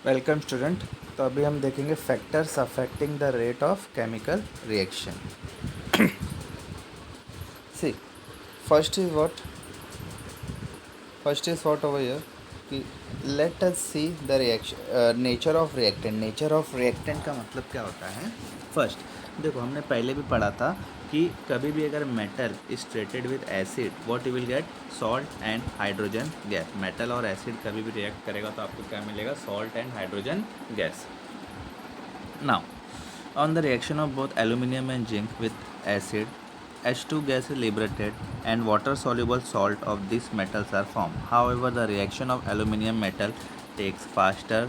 Welcome student. तो अभी हम देखेंगे factors affecting the rate of chemical reaction. See first is what over here कि let us see the reaction nature of reactant. Nature of reactant का मतलब क्या होता है? फर्स्ट देखो, हमने पहले भी पढ़ा था कि कभी भी अगर metal is treated with acid what you will get salt and hydrogen gas. Metal और एसिड कभी भी रिएक्ट करेगा तो आपको क्या मिलेगा? Salt and hydrogen gas. Now, on the reaction of both aluminium and zinc with acid, H2 gas is liberated and water-soluble salt of these metals are formed. However, the reaction of aluminium metal takes faster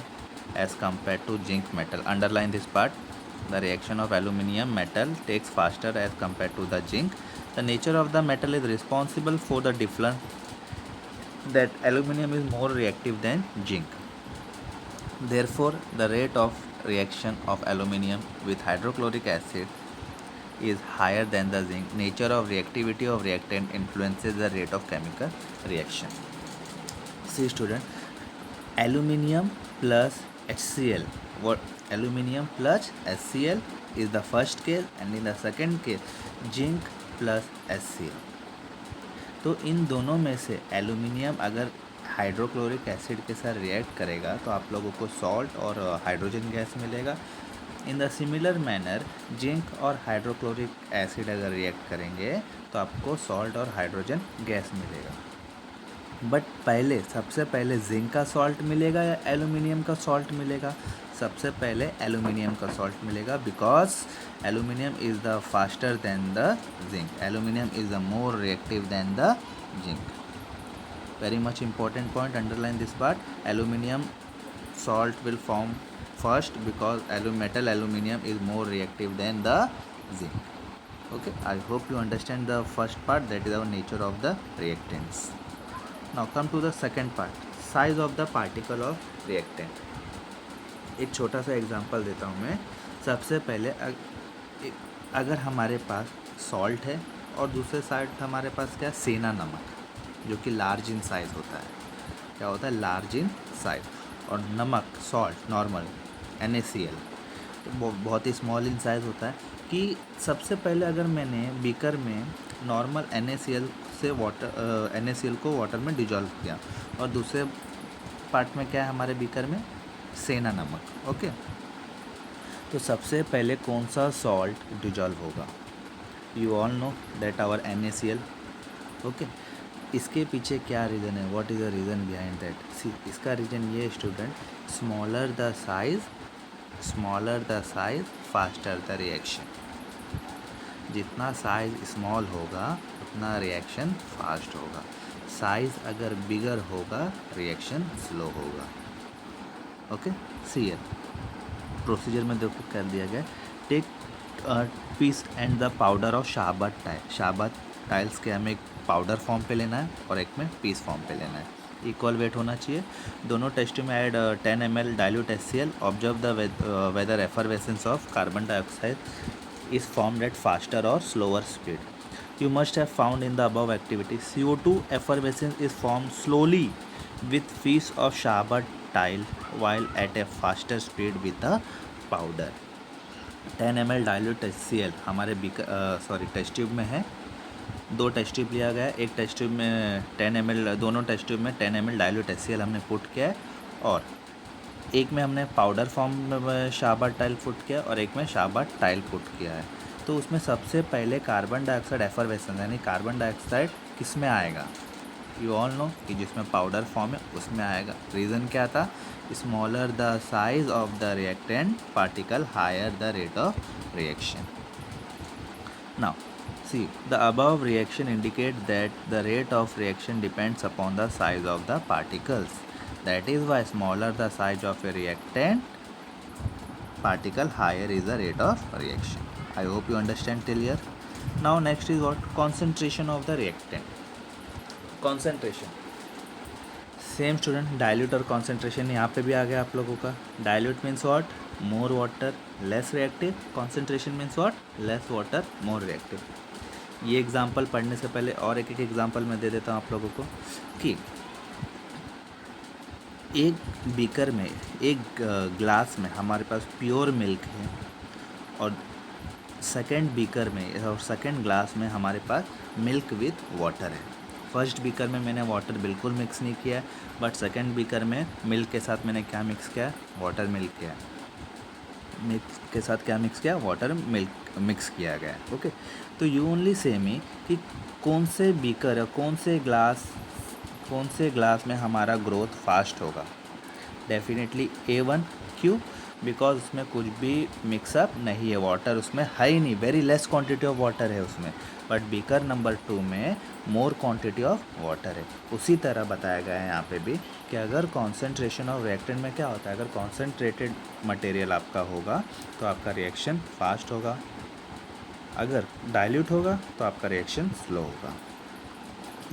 as compared to zinc metal. Underline this part. The reaction of aluminium metal takes faster as compared to the zinc. The nature of the metal is responsible for the difference that aluminium is more reactive than zinc. Therefore, the rate of reaction of aluminium with hydrochloric acid is higher than the zinc. Nature of reactivity of reactant influences the rate of chemical reaction. See student, aluminium plus HCl. What? Aluminium plus HCl is the first case, and in the second case zinc plus HCl. तो इन दोनों में से aluminium अगर hydrochloric acid के साथ react करेगा तो आप लोगों को सॉल्ट और हाइड्रोजन गैस मिलेगा। In the similar manner zinc और हाइड्रोक्लोरिक एसिड अगर रिएक्ट करेंगे तो आपको सॉल्ट और हाइड्रोजन गैस मिलेगा। बट सबसे पहले जिंक का सॉल्ट मिलेगा या एल्यूमिनियम का सॉल्ट मिलेगा? सबसे पहले एल्यूमिनियम का सॉल्ट मिलेगा, because aluminium is the faster than the zinc. Aluminium is the more reactive than the zinc. Very much important point, underline this part. Aluminium salt will form first because metal aluminium is more reactive than the zinc. Okay, I hope you understand the first part, that is our nature of the reactants. Now come to the second part, size of the particle of reactant. एक छोटा सा example देता हूँ मैं। सबसे पहले अगर हमारे पास सॉल्ट है और दूसरे साइड हमारे पास क्या, सेना नमक, जो कि लार्ज इन साइज़ होता है। क्या होता है? Large in size. और नमक, सॉल्ट, नॉर्मल NaCl तो बहुत ही स्मॉल इन साइज़ होता है। कि सबसे पहले अगर मैंने बीकर में नॉर्मल NaCl से NaCl को वाटर में डिजॉल्व किया और दूसरे पार्ट में क्या है हमारे बीकर में, सेना नमक। ओके, तो सबसे पहले कौन सा सॉल्ट डिजॉल्व होगा? You all know that our NaCl। Okay, इसके पीछे क्या रीज़न है? What is the reason behind that? See, इसका रीज़न ये student, smaller the size faster the reaction. जितना साइज स्मॉल होगा उतना रिएक्शन फास्ट होगा। साइज अगर बिगर होगा रिएक्शन स्लो होगा। ओके, सी इयर प्रोसीजर में देखो कर दिया गया। Take piece and the powder of Shahabad tile. Shahabad tiles के हमें एक पाउडर फॉर्म पे लेना है और एक में पीस फॉर्म पे लेना है। इक्वल वेट होना चाहिए। दोनों टेस्ट में add 10 ml dilute HCl। Observe the whether effervescence of carbon dioxide is formed at faster और slower speed. You must have found in the above activity CO2 effervescence is formed slowly with piece of Shahabad tile while at a faster speed with the powder. 10 ml dilute HCl हमारे test tube में है। 2 test tube लिया गया है। एक test tube में 10 ml, दोनों test tube में 10 ml डाइल्यूट HCl हमने पुट किया है और एक में हमने पाउडर फॉर्म में शाहबत टाइल पुट किया और एक में शाहबत टाइल पुट किया है। तो उसमें सबसे पहले कार्बन डाइऑक्साइड एफरवेसेंस यानी कार्बन डाइऑक्साइड किस में आएगा? यू ऑल नो कि जिसमें पाउडर फॉर्म है उसमें आएगा। रीज़न क्या था? Smaller the size of the reactant particle higher the rate of reaction. Now see, the above reaction indicate that the rate of reaction depends upon the size of the particles. That is why smaller the size of a reactant particle, higher is the rate of reaction. I hope you understand till here. Now next is what? Concentration of the reactant. Concentration. Same student, dilute और concentration यहाँ पे भी आ गया आप लोगों का। Dilute means what? More water less reactive. Concentration means what? Less water more reactive. ये example पढ़ने से पहले और एक एग्जांपल मैं दे देता हूँ आप लोगों को कि एक बीकर में, एक ग्लास में हमारे पास प्योर मिल्क है, और सेकंड बीकर में और सेकंड ग्लास में हमारे पास मिल्क विथ वाटर है। फर्स्ट बीकर में मैंने वाटर बिल्कुल मिक्स नहीं किया है, बट सेकंड बीकर में मिल्क के साथ मैंने क्या मिक्स किया है, वाटर मिल्क किया है। मिक्स के साथ क्या मिक्स किया, वाटर मिल्क मिक्स किया गया है। ओके, तो यू ओनली से मी कि कौन से बीकर, कौन से ग्लास में हमारा ग्रोथ फास्ट होगा। Definitely A1। क्यों? बिकॉज उसमें कुछ भी मिक्सअप नहीं है, वाटर उसमें है ही नहीं, very less quantity of water है उसमें। बट बीकर नंबर 2 में मोर क्वांटिटी ऑफ वाटर है। उसी तरह बताया गया है यहाँ पे भी कि अगर कॉन्सेंट्रेशन ऑफ रिएक्टेंट में क्या होता है, अगर कॉन्सेंट्रेटेड मटेरियल आपका होगा तो आपका रिएक्शन फास्ट होगा, अगर डाइल्यूट होगा तो आपका रिएक्शन स्लो होगा।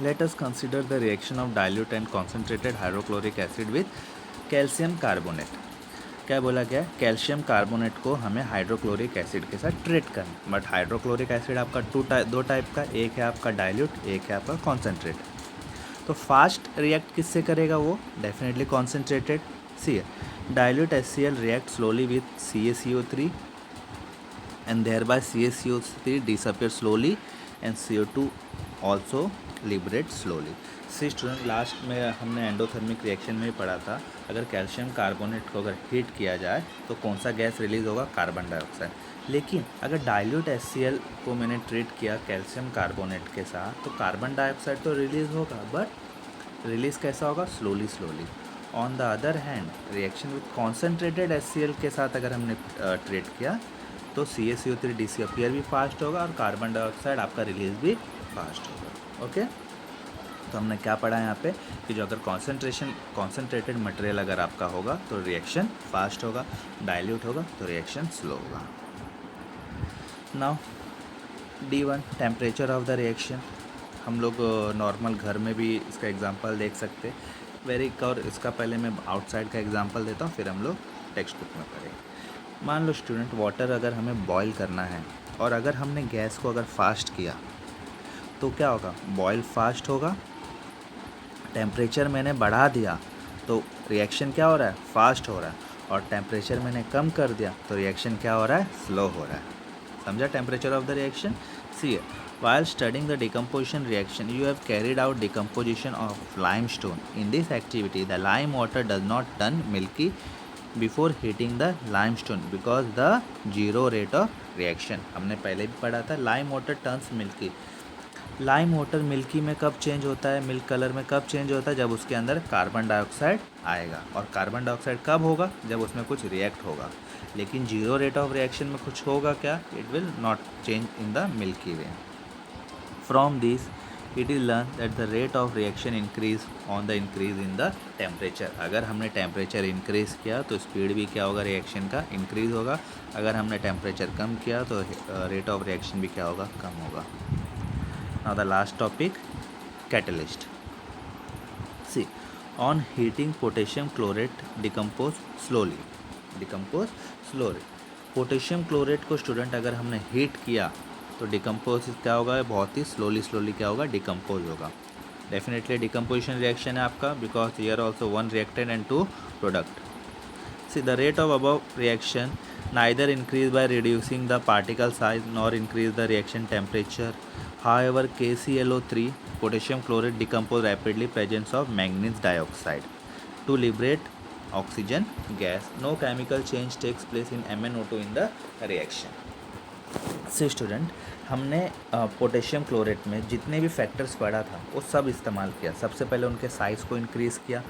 Let us consider the reaction of dilute and concentrated hydrochloric acid with calcium carbonate. क्या बोला गया, कैल्शियम कार्बोनेट को हमें हाइड्रोक्लोरिक एसिड के साथ ट्रीट करना। बट हाइड्रोक्लोरिक एसिड आपका दो टाइप का, एक है आपका डाइल्यूट, एक है आपका कॉन्सेंट्रेट। तो फास्ट रिएक्ट किससे करेगा वो, definitely concentrated. See dilute HCl react slowly with CaCO3 and thereby CaCO3 disappear slowly and CO2 also liberate slowly. See student, last में हमने एंडोथर्मिक रिएक्शन में ही पढ़ा था, अगर कैल्शियम कार्बोनेट को अगर हीट किया जाए तो कौन सा गैस रिलीज़ होगा, कार्बन डाइऑक्साइड। लेकिन अगर डाइल्यूट HCl को मैंने ट्रीट किया कैल्शियम कार्बोनेट के साथ तो कार्बन डाइऑक्साइड तो रिलीज़ होगा, बट रिलीज़ कैसा होगा, slowly slowly. On the other hand reaction with concentrated HCl के साथ अगर हमने ट्रीट किया तो CaCO3 डिसअपियर भी फास्ट होगा और कार्बन डाइऑक्साइड आपका रिलीज़ भी फास्ट होगा। ओके, तो हमने क्या पढ़ा यहाँ पे कि जो अगर कॉन्सेंट्रेटेड मटेरियल अगर आपका होगा तो रिएक्शन फास्ट होगा, डाइल्यूट होगा तो रिएक्शन स्लो होगा। Now D1 temperature of the reaction. हम लोग नॉर्मल घर में भी इसका एग्जांपल देख सकते हैं। और इसका पहले मैं आउटसाइड का एग्जांपल देता हूँ, फिर हम लोग टेक्स्ट बुक में पढ़ेंगे। मान लो स्टूडेंट, वाटर अगर हमें बॉईल करना है और अगर हमने गैस को अगर फास्ट किया तो क्या होगा, बॉयल फास्ट होगा। टेम्परेचर मैंने बढ़ा दिया तो रिएक्शन क्या हो रहा है, फास्ट हो रहा है। और टेम्परेचर मैंने कम कर दिया तो रिएक्शन क्या हो रहा है, स्लो हो रहा है। समझा temperature of the reaction. See while studying the decomposition reaction you have carried out decomposition of limestone. In this activity the lime water does not turn milky before heating the limestone because the zero rate of reaction। हमने पहले भी पढ़ा था, lime water turns milky. Lime water milky में कब change होता है, milk colour में कब चेंज होता है, जब उसके अंदर कार्बन डाइऑक्साइड आएगा। और कार्बन डाइऑक्साइड कब होगा, जब उसमें कुछ रिएक्ट होगा। लेकिन जीरो रेट ऑफ रिएक्शन में कुछ होगा क्या, it will not change in the milky way. From this it is learn that the rate of reaction increase on the increase in the temperature. अगर हमने टेम्परेचर इंक्रीज़ किया तो speed भी क्या होगा, रिएक्शन का इंक्रीज़ होगा। अगर हमने टेम्परेचर कम किया तो रेट ऑफ रिएक्शन भी क्या होगा, कम होगा। Now the last topic, catalyst. See, on heating potassium chlorate decompose slowly. Potassium chlorate को स्टूडेंट अगर हमने हीट किया तो डिकम्पोज क्या होगा, बहुत ही स्लोली क्या होगा, डिकम्पोज होगा। डेफिनेटली डिकम्पोजिशन रिएक्शन है आपका, because here also one reactant and two product. See, the rate of above reaction neither increase by reducing the particle size nor increase the reaction temperature. However, KClO3 potassium chlorate decompose rapidly presence of manganese dioxide to liberate oxygen gas. No chemical change takes place in MnO2 in the reaction. से student, हमने potassium chlorate में जितने भी factors पढ़ा था वो सब इस्तेमाल किया। सबसे पहले उनके साइज़ को इंक्रीज़ किया,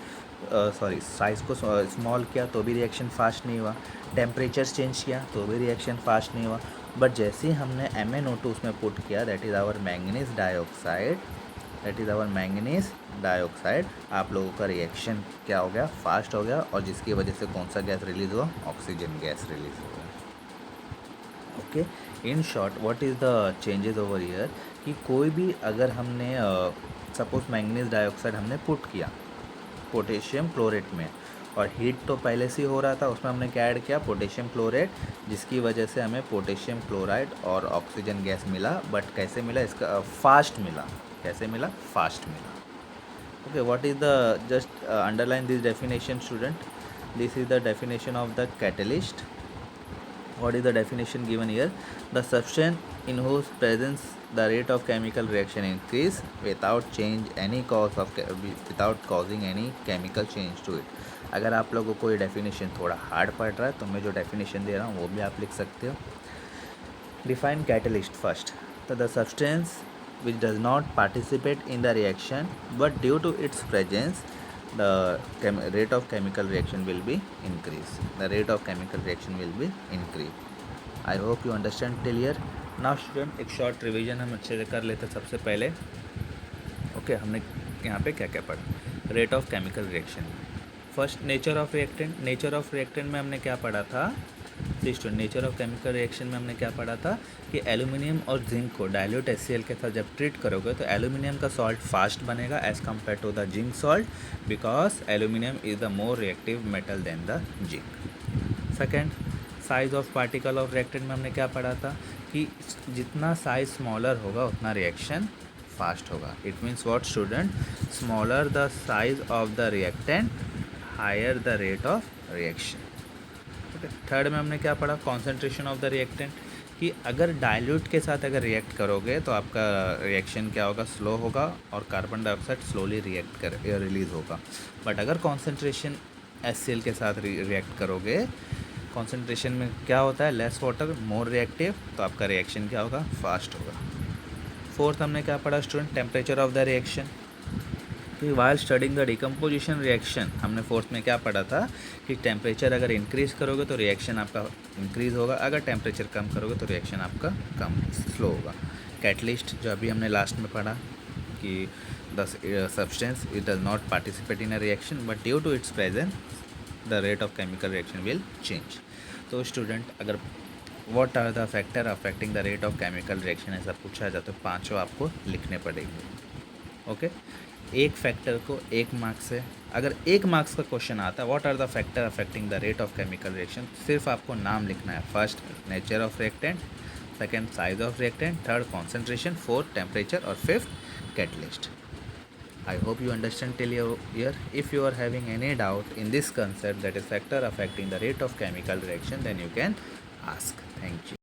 साइज़ को स्मॉल किया तो भी रिएक्शन फास्ट नहीं हुआ। टेम्परेचर चेंज किया तो भी रिएक्शन फास्ट नहीं हुआ। बट जैसे ही हमने MnO2 उसमें पुट किया, that is our manganese dioxide, आप लोगों का रिएक्शन क्या हो गया, फास्ट हो गया। और जिसकी वजह से कौन सा गैस रिलीज़ हुआ, ऑक्सीजन गैस रिलीज़ हुआ। Okay, in short what is the changes over here कि कोई भी अगर हमने सपोज मैंगनीज डाइऑक्साइड हमने पुट किया पोटेशियम क्लोरेट में और हीट तो पहले से ही हो रहा था, उसमें हमने क्या ऐड किया, पोटेशियम क्लोरेट, जिसकी वजह से हमें पोटेशियम क्लोराइड और ऑक्सीजन गैस मिला। बट कैसे मिला, इसका फास्ट मिला। कैसे मिला, फास्ट मिला। Okay, what is the, just underline this definition, student. This is the definition of the catalyst. What is the definition given here? The substance in whose presence the rate of chemical reaction increase without change any cause of without causing any chemical change to it. अगर आप लोगों को ये definition थोड़ा hard पड़ रहा है तो मैं जो डेफिनेशन दे रहा हूँ वो भी आप लिख सकते हो. Define catalyst first. So the substance which does not participate in the reaction but due to its presence the rate of chemical reaction will be increased. The rate of chemical reaction will be increased. I hope you understand till here. Now student एक short revision हम अच्छे से कर लेते हैं. सबसे पहले okay हमने यहाँ पे क्या क्या पढ़ा. Rate of chemical reaction. First nature of reactant. Nature of reactant में हमने क्या पढ़ा था. Student nature of chemical reaction में हमने क्या पढ़ा था कि एल्यूमिनियम और जिंक को डाइल्यूट HCl के साथ जब ट्रीट करोगे तो एल्यूमिनियम का सॉल्ट फास्ट बनेगा as compare to the zinc salt because aluminium is the more reactive metal than the zinc. Second size of particle of reactant में हमने क्या पढ़ा था कि जितना साइज स्मॉलर होगा उतना रिएक्शन फास्ट होगा. It means what student. Smaller the size of the reactant higher the rate of reaction. Third में हमने क्या पढ़ा. कॉन्सेंट्रेशन ऑफ द रिएक्टेंट कि अगर डाइल्यूट के साथ अगर रिएक्ट करोगे तो आपका रिएक्शन क्या होगा. स्लो होगा और कार्बन डाइऑक्साइड स्लोली रिलीज़ होगा. बट अगर कॉन्सेंट्रेशन HCl के साथ रिएक्ट करोगे कॉन्सेंट्रेशन में क्या होता है. लेस वाटर मोर रिएक्टिव तो आपका रिएक्शन क्या होगा. फास्ट होगा. फोर्थ हमने क्या पढ़ा student. Temperature of the reaction कि while studying the decomposition reaction हमने फोर्थ में क्या पढ़ा था कि टेम्परेचर अगर इंक्रीज़ करोगे तो रिएक्शन आपका इंक्रीज़ होगा. अगर टेम्परेचर कम करोगे तो रिएक्शन आपका कम स्लो होगा. कैटलिस्ट जो अभी हमने लास्ट में पढ़ा कि the substance it does not participate in a reaction but due to its presence the rate of chemical reaction will change. तो स्टूडेंट अगर what are the factor affecting the rate of chemical reaction ऐसा पूछा जाए तो पाँचों आपको लिखने पड़ेंगे. ओके एक फैक्टर को एक मार्क्स से अगर एक मार्क्स का क्वेश्चन आता है what are the factor affecting the rate of chemical reaction सिर्फ आपको नाम लिखना है. First nature of reactant, second size of reactant, third concentration, fourth temperature और fifth catalyst. I hope you understand till here. If you are having any doubt in this concept that is factor affecting the rate of chemical reaction then you can ask. Thank you.